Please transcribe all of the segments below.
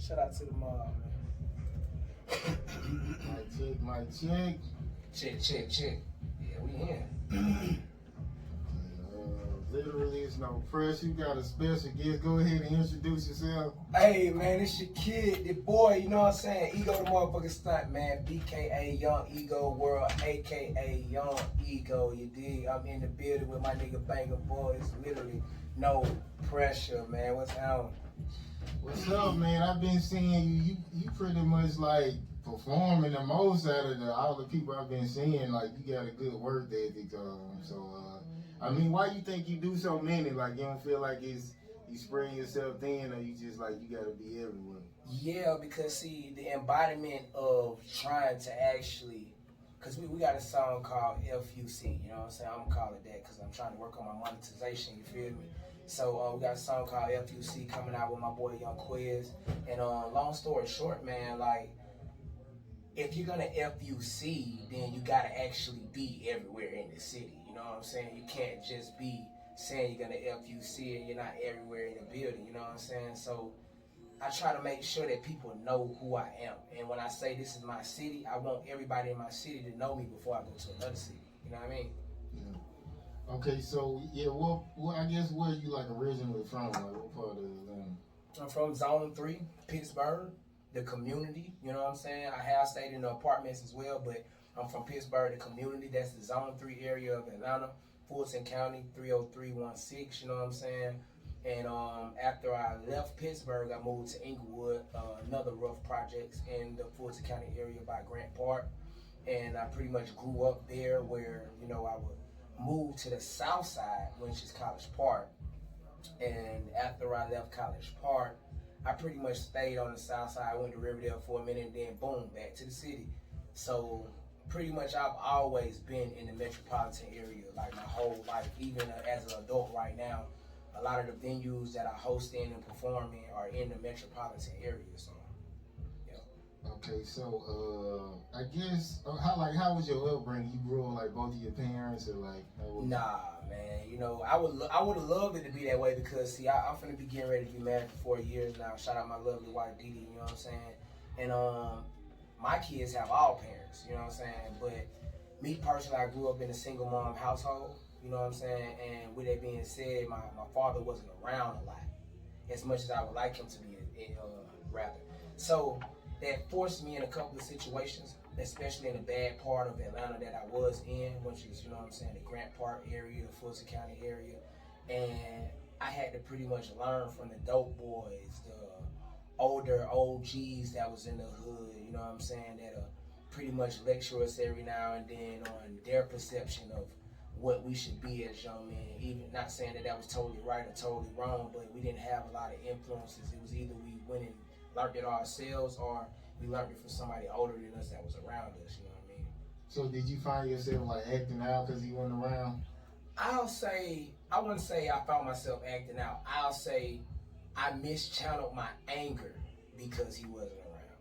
Shout out to the mom, man. My check. Check. Yeah, we in. Literally, it's no pressure. You got a special guest. Go ahead and introduce yourself. Hey, man, it's your kid, the boy, you know what I'm saying? Ego the motherfucking stunt, man. BKA Young Ego World, AKA Young Ego, you dig? I'm in the building with my nigga Bangem boys. Literally, no pressure, man. What's happening? What's up, man? I've been seeing you. You pretty much like performing the most out of all the people I've been seeing. Like you got a good work ethic. I mean, why you think you do so many? Like you don't feel like it's you spreading yourself thin, or you just like you gotta be everywhere? Yeah, because see, the embodiment of trying to actually, because we got a song called FUC, you know what I'm saying? I'm gonna call it that because I'm trying to work on my monetization, you feel me? So we got a song called FUC coming out with my boy Young Quiz. And long story short, man, like, if you're gonna FUC, then you gotta actually be everywhere in the city, you know what I'm saying? You can't just be saying you're gonna FUC and you're not everywhere in the building, you know what I'm saying? So I try to make sure that people know who I am. And when I say this is my city, I want everybody in my city to know me before I go to another city. You know what I mean? Yeah. Okay, so yeah, well, I guess where you like originally from? Like what part of Atlanta? I'm from Zone 3, Pittsburgh, the community, you know what I'm saying? I have stayed in the apartments as well, but I'm from Pittsburgh, the community. That's the Zone 3 area of Atlanta, Fulton County, 30316, you know what I'm saying? And after I left Pittsburgh, I moved to Inglewood, another rough projects in the Fulton County area by Grant Park. And I pretty much grew up there where, you know, I would move to the south side, which is College Park. And after I left College Park, I pretty much stayed on the south side. I went to Riverdale for a minute and then boom, back to the city. So pretty much I've always been in the metropolitan area like my whole life, even as an adult right now. A lot of the venues that I host in and perform in are in the metropolitan area. So, yeah. Okay, so I guess how was your upbringing? You grew up like both of your parents, or like? Nah, man. You know, I would have loved it to be that way because see, I'm finna be getting ready to be married for 4 years now. Shout out my lovely wife Dee. You know what I'm saying? And my kids have all parents. You know what I'm saying? But me personally, I grew up in a single mom household. You know what I'm saying? And with that being said, my father wasn't around a lot, as much as I would like him to be, rather. So that forced me in a couple of situations, especially in the bad part of Atlanta that I was in, which is, you know what I'm saying, the Grant Park area, the Fulton County area. And I had to pretty much learn from the dope boys, the older OGs that was in the hood, you know what I'm saying, that pretty much lecture us every now and then on their perception of what we should be as young men. Even not saying that was totally right or totally wrong, but we didn't have a lot of influences. It was either we went and learned it ourselves or we learned it from somebody older than us that was around us, you know what I mean? So did you find yourself like acting out because he wasn't around? I wouldn't say I found myself acting out. I'll say I mischanneled my anger because he wasn't around.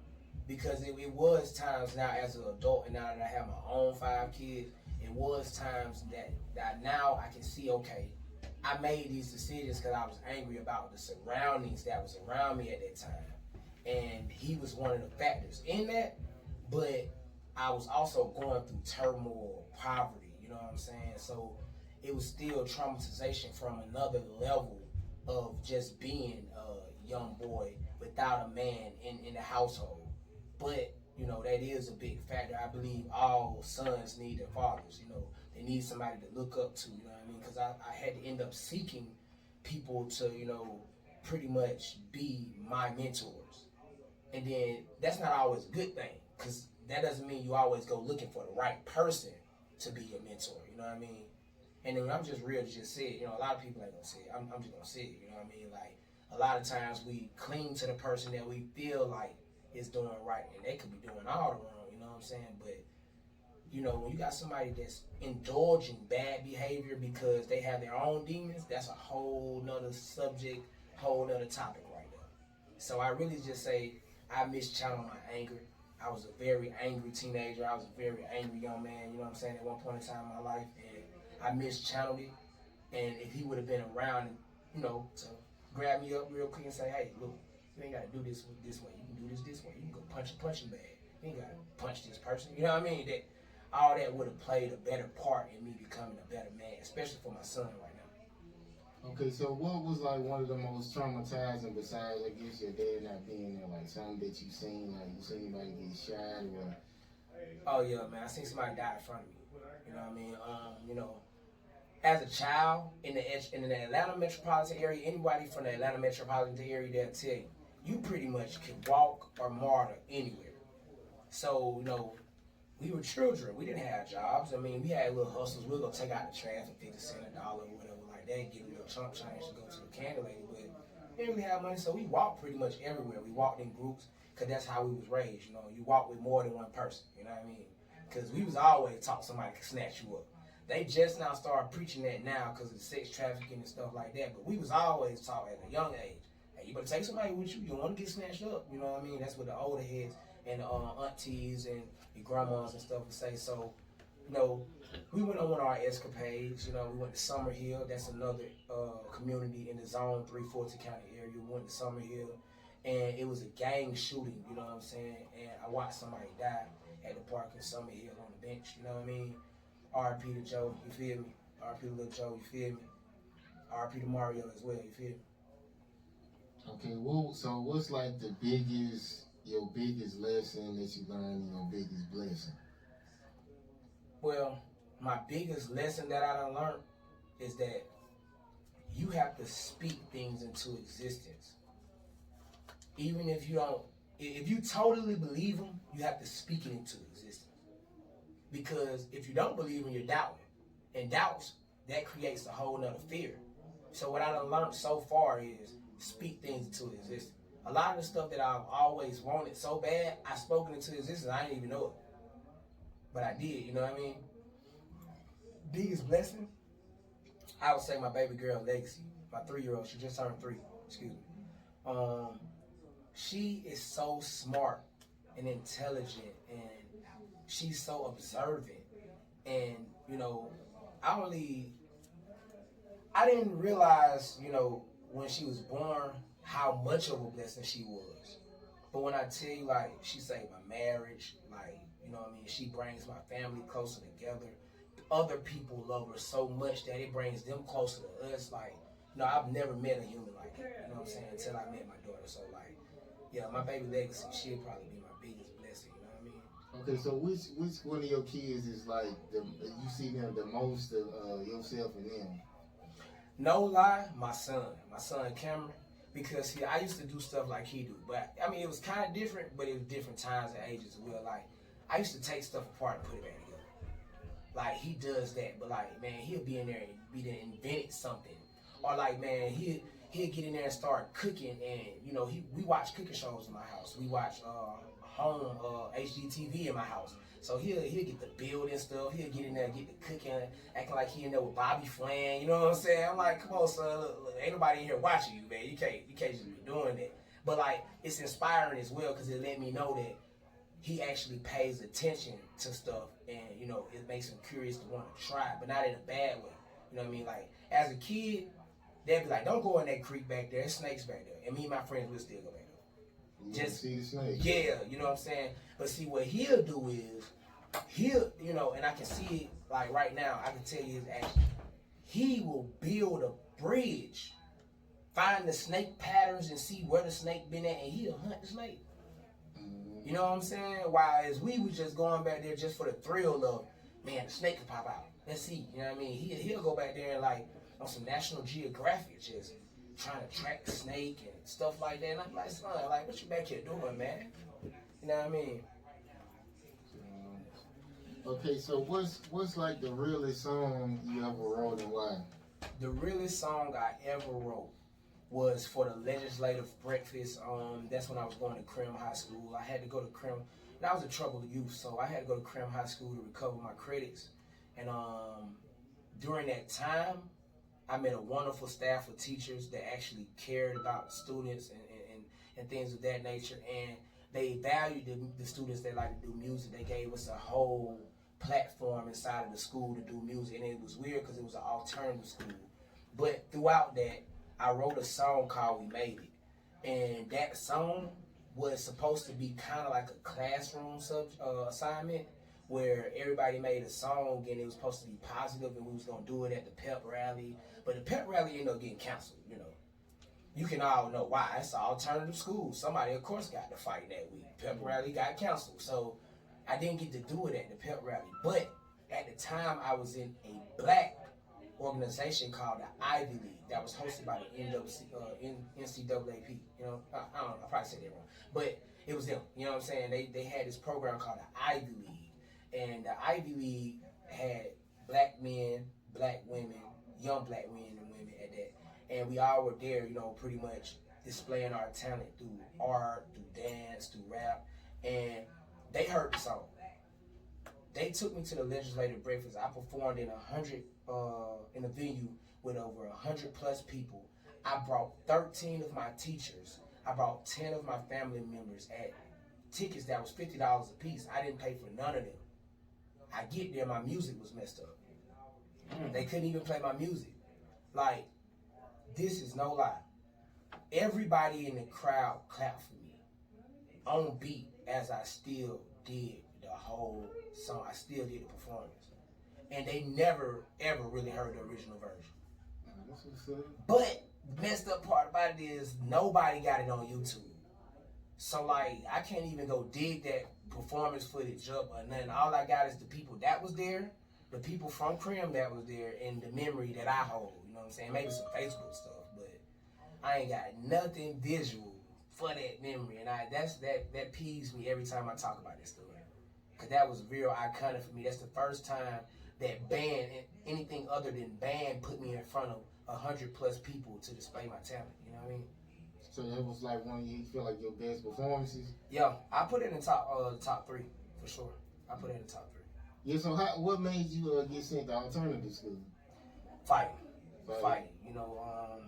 Because it was times now as an adult and now that I have my own 5 kids, it was times that now I can see, okay, I made these decisions because I was angry about the surroundings that was around me at that time. And he was one of the factors in that, but I was also going through turmoil, poverty, you know what I'm saying? So it was still traumatization from another level of just being a young boy without a man in the household. But you know, that is a big factor. I believe all sons need their fathers, you know. They need somebody to look up to, you know what I mean? Because I had to end up seeking people to, you know, pretty much be my mentors. And then that's not always a good thing because that doesn't mean you always go looking for the right person to be your mentor, you know what I mean? And then I'm just real to just say it, you know, a lot of people ain't gonna say it. I'm just gonna say it, you know what I mean? Like, a lot of times we cling to the person that we feel like is doing right, and they could be doing all the wrong, you know what I'm saying? But, you know, when you got somebody that's indulging bad behavior because they have their own demons, that's a whole nother subject, whole nother topic right there. So I really just say I mischanneled my anger. I was a very angry teenager. I was a very angry young man, you know what I'm saying, at one point in time in my life, and I mischanneled it. And if he would have been around, you know, to grab me up real quick and say, hey, look, You ain't gotta do this way. You can do this way. You can go punch a punching bag. You ain't gotta punch this person. You know what I mean? That all that would have played a better part in me becoming a better man, especially for my son right now. Okay, so what was like one of the most traumatizing besides I guess your dad not being there, like something that you seen, like you seen anybody get shot or Oh yeah, man. I seen somebody die in front of me. You know what I mean? You know, as a child in the Atlanta metropolitan area, anybody from the Atlanta metropolitan area, they'll tell you, you pretty much can walk or martyr anywhere. So, you know, we were children. We didn't have jobs. I mean, we had little hustles. We'll go take out the trash for 50 cents, $1, or whatever like that, get a little chump change to go to the candy lady. But we didn't really have money, so we walked pretty much everywhere. We walked in groups because that's how we was raised. You know, you walk with more than one person. You know what I mean? Because we was always taught somebody could snatch you up. They just now start preaching that now because of the sex trafficking and stuff like that. But we was always taught at a young age, hey, you better take somebody with you. You don't want to get snatched up. You know what I mean? That's what the older heads and aunties and your grandmas and stuff would say. So, you know, we went on one of our escapades. You know, we went to Summer Hill. That's another community in the Zone 3 Fulton County area. We went to Summer Hill, and it was a gang shooting. You know what I'm saying? And I watched somebody die at the park in Summer Hill on the bench. You know what I mean? R.I.P. to Joe, you feel me? R.I.P. to Little Joe, you feel me? R.I.P. to Mario as well, you feel me? okay, well, so what's like your biggest lesson that you learned, your biggest blessing? Well, my biggest lesson that I done learned is that you have to speak things into existence. Even if you don't, if you totally believe them, you have to speak it into existence. Because if you don't believe them, you're doubting. And doubts, that creates a whole nother fear. So what I done learned so far is speak things into existence. A lot of the stuff that I've always wanted so bad, I spoken into existence, I didn't even know it. But I did, you know what I mean? Biggest blessing, I would say my baby girl Legacy, my 3-year-old, she just turned 3, excuse me. She is so smart and intelligent, and she's so observant. And, you know, I didn't realize, you know, when she was born how much of a blessing she was. But when I tell you, like, she saved my marriage, like, you know what I mean, she brings my family closer together. Other people love her so much that it brings them closer to us. Like, you know, I've never met a human like her, you know what I'm saying, until I met my daughter. So, like, yeah, my baby Legacy, she'll probably be my biggest blessing, you know what I mean? Okay, so which one of your kids is like you see them the most of yourself and them? No lie, my son Cameron, because I used to do stuff like he do, but I mean it was kind of different, but it was different times and ages as well. Like I used to take stuff apart and put it back together. Like he does that, but like man, he'll be in there and be there invented something, or like man, he'll get in there and start cooking, and you know we watch cooking shows in my house. We watch home HGTV in my house. So he'll get the building stuff. He'll get in there, get the cooking, acting like he in there with Bobby Flan. You know what I'm saying? I'm like, come on, son. Look, ain't nobody in here watching you, man. You can't just be doing that. But like, it's inspiring as well because it let me know that he actually pays attention to stuff, and you know, it makes him curious to want to try it, but not in a bad way. You know what I mean? Like as a kid, they'd be like, don't go in that creek back there. There's snakes back there, and me and my friends will still go back there. Just see the snake. Yeah, you know what I'm saying? But see, what he'll do is, you know, and I can see it, like right now, I can tell you his action. He will build a bridge, find the snake patterns and see where the snake been at, and he'll hunt the snake. You know what I'm saying? While we was just going back there just for the thrill of, man, the snake could pop out. Let's see, you know what I mean? He'll go back there and like, on some National Geographic, just trying to track the snake and stuff like that. And I'm like, son, like, what you back here doing, man? You know what I mean? Okay, so what's like the realest song you ever wrote and why? The realest song I ever wrote was for the legislative breakfast. That's when I was going to Crim High School. I had to go to Crim, and I was a troubled youth, so I had to go to Crim High School to recover my credits. And during that time, I met a wonderful staff of teachers that actually cared about students and things of that nature, and they valued the students that like to do music. They gave us a whole platform inside of the school to do music, and it was weird because it was an alternative school. But throughout that, I wrote a song called We Made It. and that song was supposed to be kind of like a classroom assignment where everybody made a song and it was supposed to be positive and we was gonna do it at the pep rally. But the pep rally ended up getting canceled. You know, you can all know why. It's an alternative school. Somebody, of course, got to fight that week. Pep rally got canceled, so I didn't get to do it at the pep rally. But at the time, I was in a black organization called the Ivy League that was hosted by the NCAAP. You know, I don't know, I probably said that wrong, but it was them. You know what I'm saying? They had this program called the Ivy League, and the Ivy League had black men, black women, young black men and women at that, and we all were there. You know, pretty much displaying our talent through art, through dance, through rap, and they heard the song. They took me to the legislative breakfast. I performed in in a venue with over 100 plus people. I brought 13 of my teachers. I brought 10 of my family members at tickets that was $50 a piece. I didn't pay for none of them. I get there, my music was messed up. They couldn't even play my music. Like, this is no lie. Everybody in the crowd clapped for me on beat as I still did the whole song. I still did the performance. And they never, ever really heard the original version. But the messed up part about it is nobody got it on YouTube. So, like, I can't even go dig that performance footage up or nothing. All I got is the people that was there, the people from Crim that was there, and the memory that I hold. You know what I'm saying? Maybe some Facebook stuff, but I ain't got nothing visual for that memory. And that peeves me every time I talk about this story. Because that was real iconic for me. That's the first time that band, anything other than band, put me in front of 100 plus people to display my talent. You know what I mean? So that was like one of you feel like your best performances? Yeah, I put it in the top three for sure. I put it in the top three. Yeah. So what made you get sent to alternative school? Fighting. You know,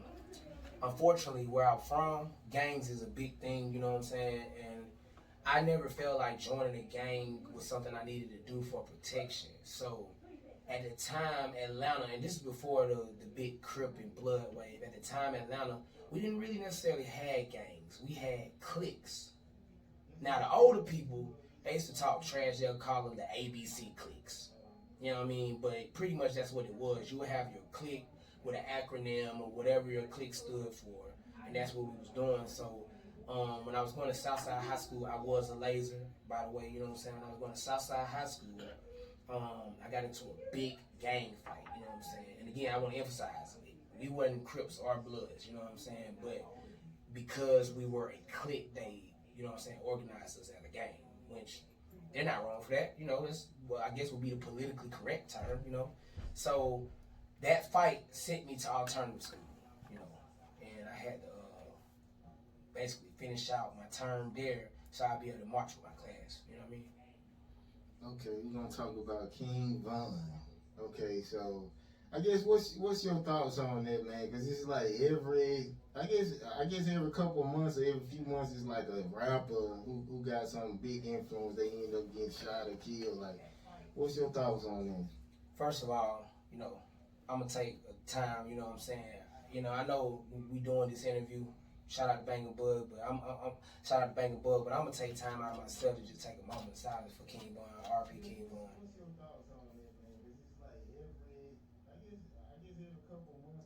unfortunately, where I'm from, gangs is a big thing. You know what I'm saying? And I never felt like joining a gang was something I needed to do for protection. So at the time, Atlanta, and this is before the big Crip and Blood wave, at the time, Atlanta, we didn't really necessarily have gangs. We had cliques. Now, the older people, they used to talk trash. They'll call them the ABC cliques. You know what I mean? But pretty much that's what it was. You would have your clique with an acronym or whatever your clique stood for. And that's what we was doing. So when I was going to Southside High School, I was a laser, by the way. You know what I'm saying? When I was going to Southside High School, I got into a big gang fight. You know what I'm saying? And again, I want to emphasize, we wasn't Crips or Bloods, you know what I'm saying? But because we were a clique, they, you know what I'm saying, organized us as a gang, which they're not wrong for that. You know, I guess would be the politically correct term, you know. So that fight sent me to alternative school, you know, and I had to basically finish out my term there so I'd be able to march with my class, you know what I mean? Okay, we're gonna talk about King Von. Okay, so I guess what's your thoughts on that, man? Because it's like I guess every couple of months or every few months it's like a rapper who got some big influence. They end up getting shot or killed. Like, what's your thoughts on that? First of all, you know, I'm gonna take time. You know what I'm saying? You know, I know we doing this interview. Shout out to Bangem, but I'm gonna take time out of myself to just take a moment of silence for King Von, R.P. King Von.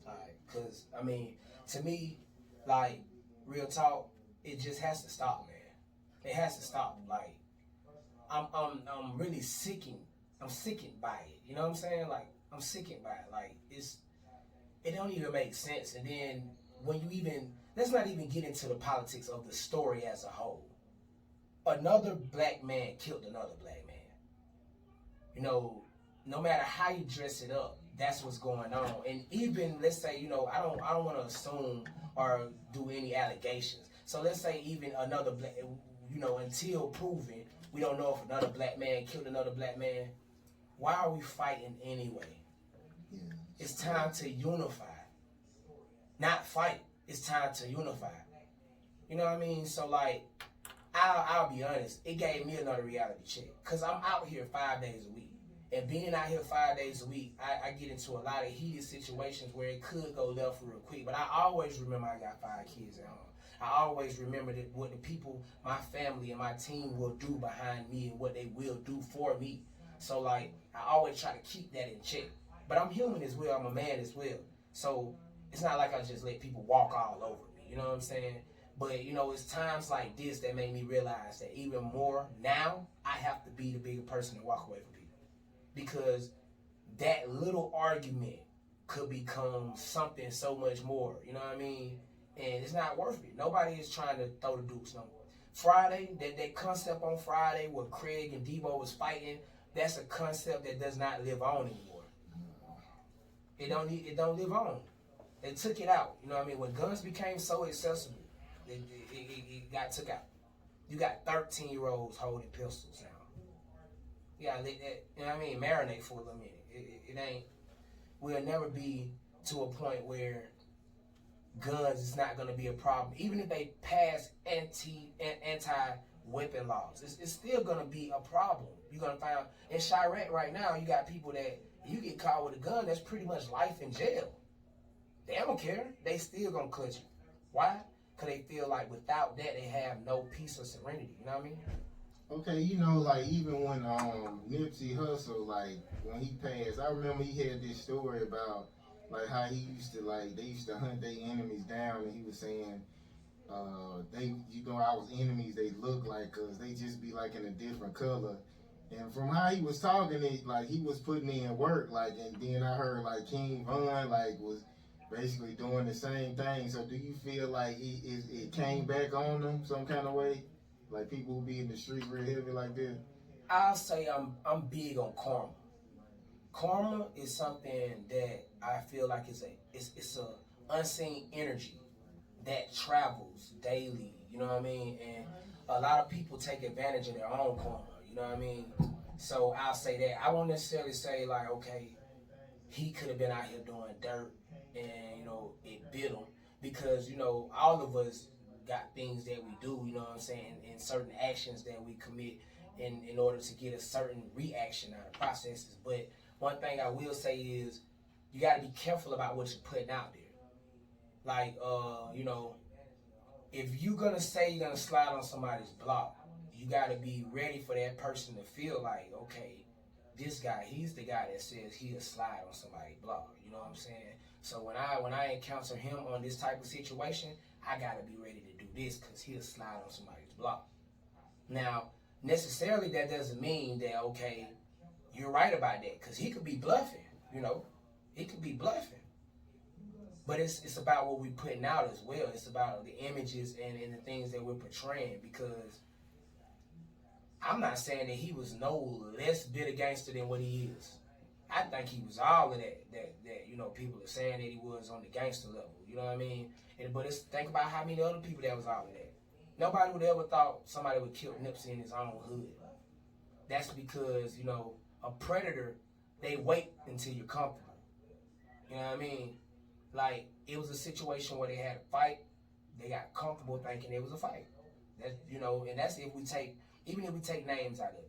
Alright, cause I mean, to me, like, real talk, it just has to stop, man. It has to stop. Like, I'm really sickened. I'm sickened by it. You know what I'm saying? Like, I'm sickened by it. Like, it don't even make sense. And then when you let's not even get into the politics of the story as a whole. Another black man killed another black man. You know, no matter how you dress it up, that's what's going on. And even, let's say, you know, I don't want to assume or do any allegations. So let's say even another black, you know, until proven, we don't know if another black man killed another black man. Why are we fighting anyway? Yeah. It's time to unify. Not fight. It's time to unify. You know what I mean? So, like, I'll be honest. It gave me another reality check. Because I'm out here 5 days a week. And being out here 5 days a week, I get into a lot of heated situations where it could go left real quick. But I always remember I got 5 kids at home. I always remember that what the people, my family and my team will do behind me and what they will do for me. So like, I always try to keep that in check. But I'm human as well. I'm a man as well. So it's not like I just let people walk all over me. You know what I'm saying? But, you know, it's times like this that made me realize that even more now, I have to be the bigger person and walk away from people. Because that little argument could become something so much more. You know what I mean? And it's not worth it. Nobody is trying to throw the dukes no more. Friday, that concept on Friday where Craig and Debo was fighting, that's a concept that does not live on anymore. It don't live on. They took it out. You know what I mean? When guns became so accessible, it got took out. You got 13-year-olds holding pistols now. Yeah, let that, you know what I mean, marinate for a little minute. It ain't, we'll never be to a point where guns is not going to be a problem. Even if they pass anti-weapon laws, it's still going to be a problem. You're going to find, in Chirac right now, you got people that, you get caught with a gun, that's pretty much life in jail. They don't care. They still going to clutch you. Why? Because they feel like without that, they have no peace or serenity. You know what I mean? Okay, you know, like even when Nipsey Hussle, like when he passed, I remember he had this story about like how he used to like they used to hunt their enemies down, and he was saying they, you know, our enemies they look like us, they just be like in a different color. And from how he was talking, it like he was putting in work, like, and then I heard like King Von like was basically doing the same thing. So do you feel like it came back on them some kind of way? Like people who be in the street real heavy like this? I'll say I'm big on karma. Karma is something that I feel like it's a unseen energy that travels daily. You know what I mean? And a lot of people take advantage of their own karma. You know what I mean? So I'll say that. I won't necessarily say like, okay, he could have been out here doing dirt and, you know, it bit him, because, you know, all of us got things that we do, you know what I'm saying, and certain actions that we commit in order to get a certain reaction out of processes. But one thing I will say is you got to be careful about what you're putting out there. Like, you know, if you're going to say you're going to slide on somebody's block, you got to be ready for that person to feel like, okay, this guy, he's the guy that says he'll slide on somebody's block. You know what I'm saying? So when I encounter him on this type of situation, I got to be ready to do this because he'll slide on somebody's block. Now, necessarily that doesn't mean that, okay, you're right about that, because he could be bluffing, you know. He could be bluffing. But it's about what we're putting out as well. It's about the images and the things that we're portraying, because I'm not saying that he was no less bitter gangster than what he is. I think he was all of that, you know, people are saying that he was on the gangster level. You know what I mean? But it's, think about how many other people that was all of that. Nobody would ever thought somebody would kill Nipsey in his own hood. That's because, you know, a predator, they wait until you're comfortable. You know what I mean? Like, it was a situation where they had a fight. They got comfortable thinking it was a fight. That, you know, and that's if we take, even if we take names out of it.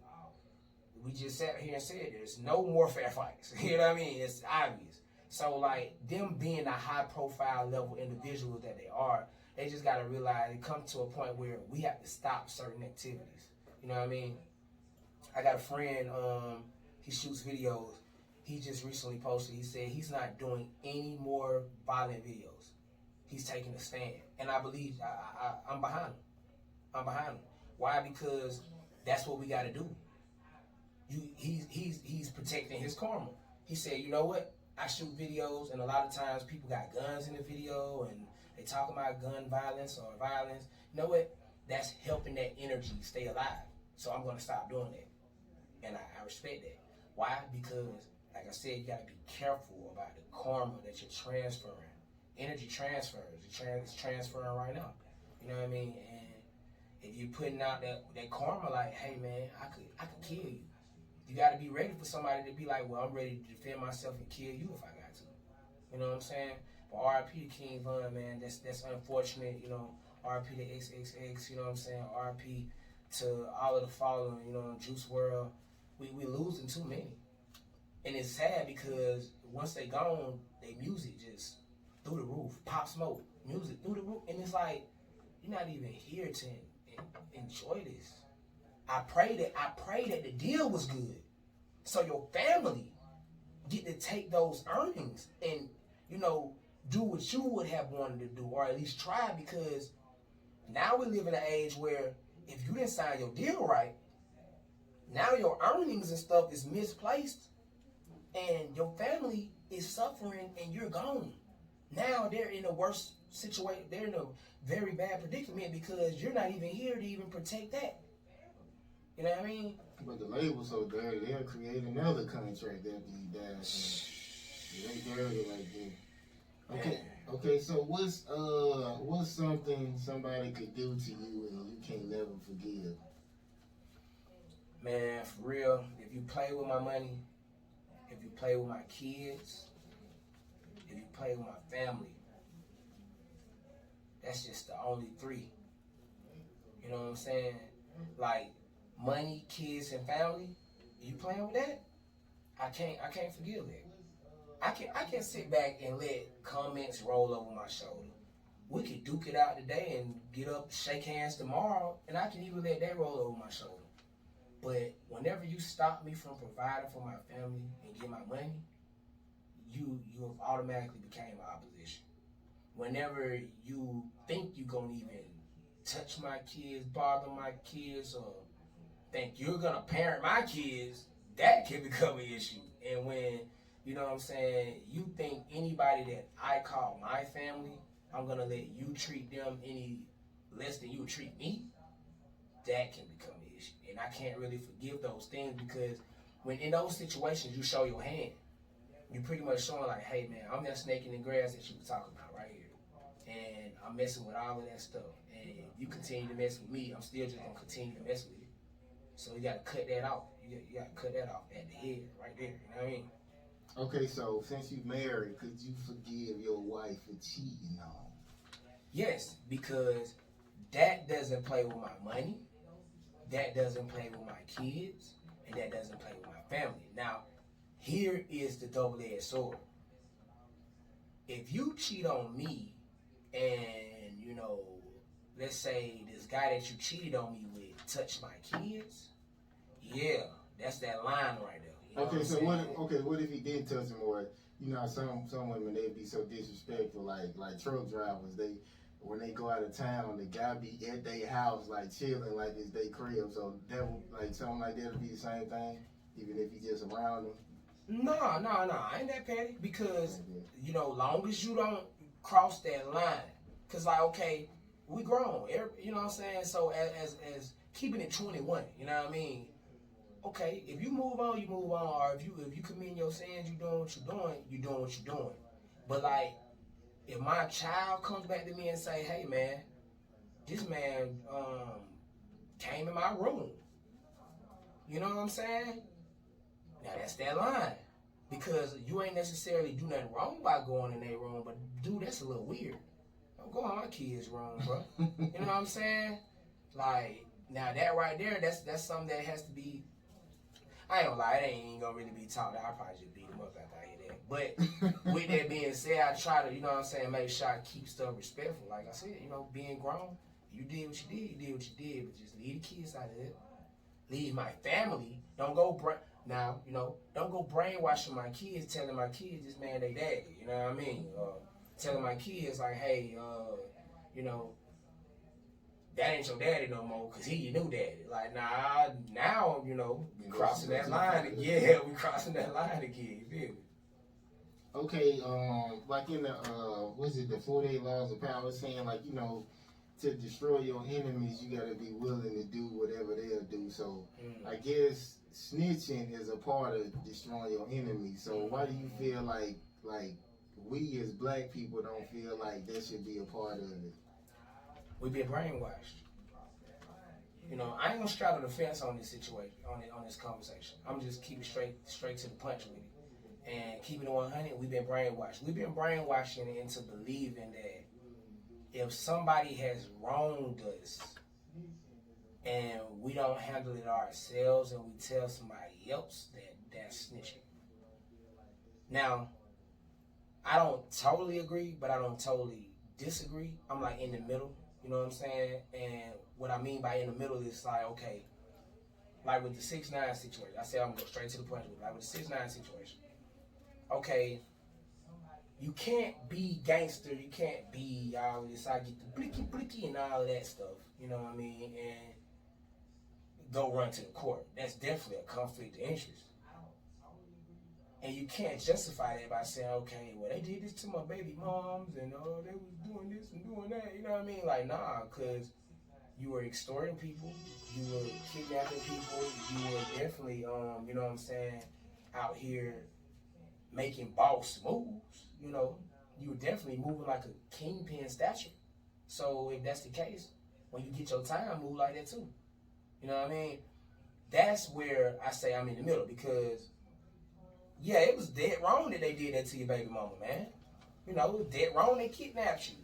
We just sat here and said there's no more fair fights. You know what I mean? It's obvious. So, like, them being a high-profile level individuals that they are, they just got to realize it comes to a point where we have to stop certain activities. You know what I mean? I got a friend, he shoots videos. He just recently posted, he said he's not doing any more violent videos. He's taking a stand. And I believe, I'm behind him. I'm behind him. Why? Because that's what we got to do. He's protecting his karma. He said, you know what? I shoot videos, and a lot of times people got guns in the video, and they talk about gun violence or violence. You know what? That's helping that energy stay alive. So I'm going to stop doing that. And I respect that. Why? Because, like I said, you got to be careful about the karma that you're transferring. Energy transfers. It's transferring right now. You know what I mean? And if you're putting out that karma, like, hey, man, I could kill you. You got to be ready for somebody to be like, well, I'm ready to defend myself and kill you if I got to. You know what I'm saying? But R.I.P. to King Von, man. That's unfortunate. You know, R.I.P. to XXX. You know what I'm saying? R.I.P. to all of the fallen. You know, Juice WRLD. We losing too many. And it's sad because once they gone, they music just through the roof. Pop Smoke, music through the roof. And it's like, you're not even here to enjoy this. I pray that the deal was good. So your family get to take those earnings and, do what you would have wanted to do, or at least try, because now we live in an age where if you didn't sign your deal right, now your earnings and stuff is misplaced and your family is suffering and you're gone. Now they're in a worse situation. They're in a very bad predicament because you're not even here to even protect that. You know what I mean? But the label's so dirty, they'll create another contract after he dies. They dirty like that. Okay. So what's something somebody could do to you and you can't never forgive? Man, for real, if you play with my money, if you play with my kids, if you play with my family, that's just the only three. You know what I'm saying? Like money, kids, and family. You playing with that? I can't forgive that. I can sit back and let comments roll over my shoulder. We could duke it out today and get up, shake hands tomorrow, and I can even let that roll over my shoulder. But whenever you stop me from providing for my family and get my money, you have automatically became my opposition. Whenever you think you're gonna even touch my kids, bother my kids, or think you're gonna parent my kids, that can become an issue. And when, you know what I'm saying, you think anybody that I call my family, I'm gonna let you treat them any less than you would treat me, that can become an issue. And I can't really forgive those things because when in those situations you show your hand, you're pretty much showing like, hey man, I'm that snake in the grass that you were talking about right here. And I'm messing with all of that stuff. And if you continue to mess with me, I'm still just gonna continue to mess with you. So you gotta cut that off. You gotta cut that off at the head right there. You know what I mean? Okay, so since you married, could you forgive your wife for cheating on? Yes, because that doesn't play with my money, that doesn't play with my kids, and that doesn't play with my family. Now, here is the double-edged sword. If you cheat on me and, let's say this guy that you cheated on me with touched my kids, yeah, that's that line right there. Okay, so what if he didn't touch him, or some women, they be so disrespectful, like truck drivers, when they go out of town, the guy be at their house like chilling like it's their crib, so that would, like something like that would be the same thing, even if he just around them. No, I ain't that petty because long as you don't cross that line, cause like okay, we grown, you know what I'm saying. So as keeping it 21, you know what I mean. Okay, if you move on, you move on. Or if you commit your sins, you doing what you're doing. But like, if my child comes back to me and say, "Hey man, this man came in my room," you know what I'm saying? Now that's that line, because you ain't necessarily do nothing wrong by going in their room, but dude, that's a little weird. Don't go in my kid's room, bro. You know what I'm saying? Like now that right there, that's something that has to be. I ain't gonna lie, it ain't gonna really be talked. I'll probably just beat him up after I hear that. But with that being said, I try to, make sure I keep stuff respectful. Like I said, being grown, you did what you did, but just leave the kids out of it. Leave my family. Don't go don't go brainwashing my kids, telling my kids this man they daddy. You know what I mean? Telling my kids like, hey, that ain't your daddy no more, cause he your new daddy. Like now, we crossing that line again. Yeah, we crossing that line again. You feel me? Okay, like in the the 48 laws of power, saying like to destroy your enemies, you gotta be willing to do whatever they'll do. So I guess snitching is a part of destroying your enemies. So why do you feel like we as black people don't feel like that should be a part of it? We've been brainwashed. I ain't gonna straddle the fence on this situation, on this conversation. I'm just keeping straight to the punch with it. And keeping it 100, we've been brainwashed. We've been brainwashing into believing that if somebody has wronged us and we don't handle it ourselves and we tell somebody else, that's snitching. Now, I don't totally agree, but I don't totally disagree. I'm like in the middle, you know what I'm saying? And what I mean by in the middle is like, okay, like with the 6ix9ine situation, I say I'm gonna go straight to the point with it. Like with the 6ix9ine situation, okay, you can't be gangster, you can't be all this, I get the blicky blicky and all of that stuff, you know what I mean? And go run to the court. That's definitely a conflict of interest. And you can't justify that by saying, okay, well, they did this to my baby moms and they was doing this and doing that. You know what I mean? Like, nah, because you were extorting people, you were kidnapping people, you were definitely, you know what I'm saying, out here making boss moves. You know, you were definitely moving like a kingpin stature. So if that's the case, when you get your time, move like that too. You know what I mean? That's where I say I'm in the middle because, yeah, it was dead wrong that they did that to your baby mama, man. You know, it was dead wrong they kidnapped you.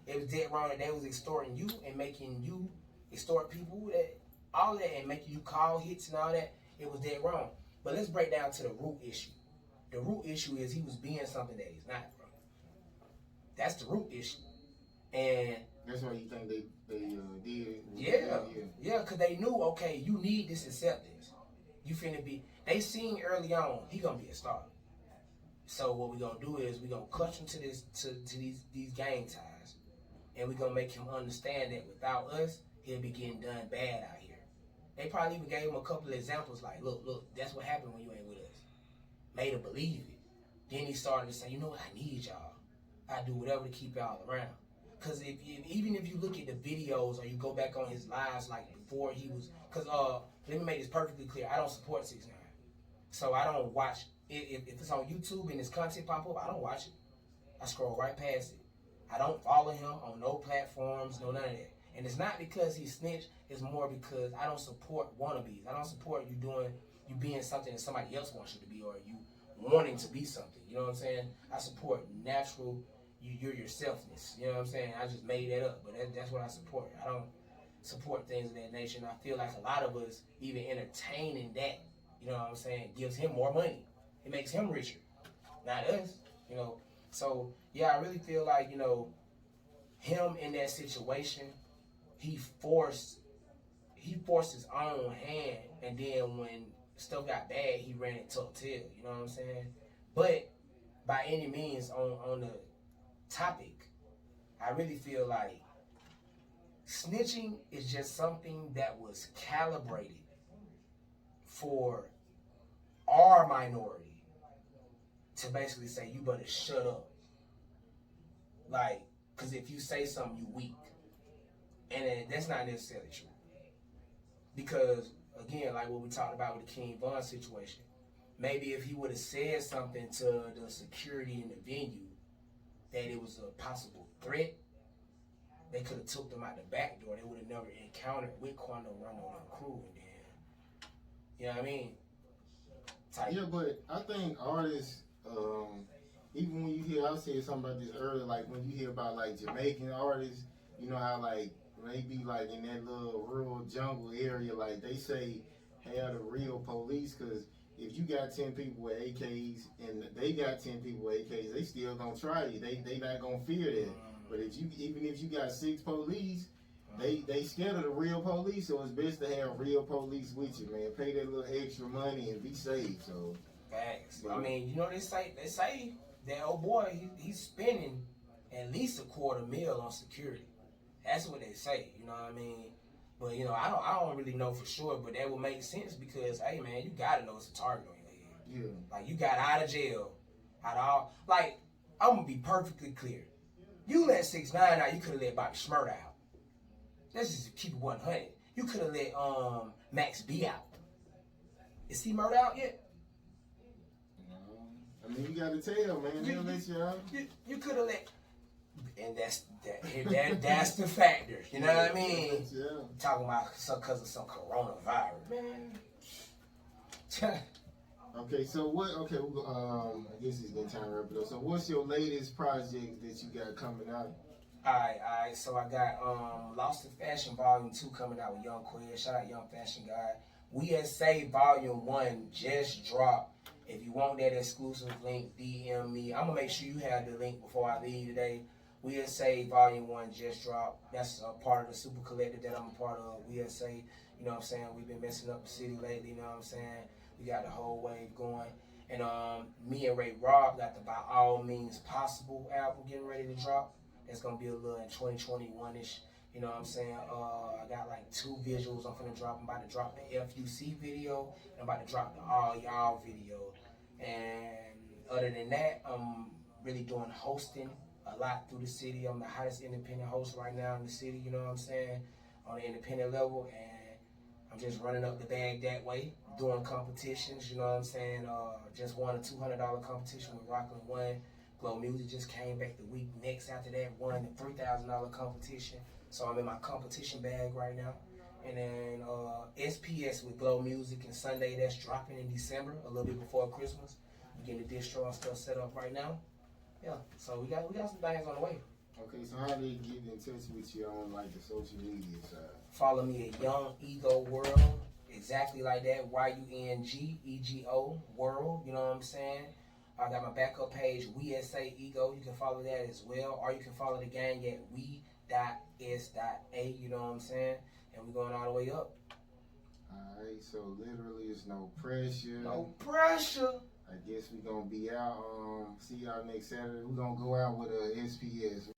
It was dead wrong that they was extorting you and making you extort people, that all that, and making you call hits and all that. It was dead wrong. But let's break down to the root issue. The root issue is he was being something that he's not, bro. That's the root issue. And that's why you think they did. Yeah, because they knew, okay, you need this acceptance. You finna be. They seen early on he gonna be a star. So what we gonna do is we gonna clutch him to these gang ties, and we gonna make him understand that without us, he'll be getting done bad out here. They probably even gave him a couple of examples like, look, that's what happened when you ain't with us. Made him believe it. Then he started to say, you know what, I need y'all. I do whatever to keep y'all around. Because even if you look at the videos or you go back on his lives like before he was, because let me make this perfectly clear, I don't support 6ix9ine. So I don't watch, if it's on YouTube and his content pop up, I don't watch it. I scroll right past it. I don't follow him on no platforms, no none of that. And it's not because he snitched, it's more because I don't support wannabes. I don't support you being something that somebody else wants you to be or you wanting to be something. You know what I'm saying? I support natural, you're yourselfness. You know what I'm saying? I just made that up, but that's what I support. I don't support things of that nature. And I feel like a lot of us, even entertaining that, you know what I'm saying, gives him more money. It makes him richer, not us, you know. So, yeah, I really feel like, you know, him in that situation, he forced his own hand, and then when stuff got bad, he ran it tuck tail, you know what I'm saying? But by any means, on the topic, I really feel like snitching is just something that was calibrated for our minority to basically say, you better shut up. Like, because if you say something, you weak. And that's not necessarily true. Because, again, like what we talked about with the King Von situation, maybe if he would have said something to the security in the venue that it was a possible threat, they could have took them out the back door. They would have never encountered with Quando Rondo and crew. And then, you know what I mean? Yeah, but I think artists, even when you hear, I said something about this earlier, like when you hear about like Jamaican artists, you know how like maybe like in that little rural jungle area, like they say, have the real police, because if you got 10 people with AKs and they got 10 people with AKs, they still gonna try you. They not gonna fear that. But even if you got 6 police, they scared of the real police, so it's best to have real police with you, man. Pay that little extra money and be safe. So facts. I mean, you know, they say that old boy, he's spending at least $250,000 on security. That's what they say, you know what I mean? But you know, I don't really know for sure, but that would make sense because, hey man, you gotta know it's a target on your head. yeah, Like you got out of jail, out of all. Like I'm gonna be perfectly clear. You let 6ix9ine out, you could have let Bobby Shmurda out. Let's just keep it 100. You could have let Max B out. Is he murdered out yet? I mean, you gotta tell, man. They'll let you out. You could have let, and that's the factor. You know what I mean? Yeah. Talking about because of some coronavirus, man. Okay, so what? Okay, I guess it's getting time to wrap it up. So, what's your latest project that you got coming out? All right. So I got Lost in Fashion Volume 2 coming out with Young Quez. Shout out Young Fashion Guy. We at Say Volume 1 just dropped. If you want that exclusive link, DM me. I'm gonna make sure you have the link before I leave today. We'll Say Volume 1 just dropped. That's a part of the super collective that I'm a part of. We'll Say, you know what I'm saying? We've been messing up the city lately, you know what I'm saying? We got the whole wave going. And me and Ray Rob got the By All Means Possible album getting ready to drop. It's gonna be a little in 2021-ish. You know what I'm saying? I got like 2 visuals I'm finna drop. I'm about to drop the FUC video, and I'm about to drop the All Y'all video. And other than that, I'm really doing hosting a lot through the city. I'm the hottest independent host right now in the city, you know what I'm saying? On the independent level, and I'm just running up the bag that way, doing competitions, you know what I'm saying? Just won a $200 competition with Rockland One. Glow Music just came back the week next after that, won a $3,000 competition. So I'm in my competition bag right now. And then SPS with Glow Music and Sunday, that's dropping in December, a little bit before Christmas. We getting the distro and stuff set up right now. Yeah, so we got some things on the way. Okay, so how do they get in touch with you on like the social media side? Follow me at Young Ego World, exactly like that, YUNGEGO World, you know what I'm saying? I got my backup page, We Say Ego, you can follow that as well, or you can follow the gang at we.s.a, you know what I'm saying? And we're going all the way up. Alright, so literally it's no pressure. No pressure. I guess we're gonna be out. See y'all next Saturday. We're gonna go out with a SPS.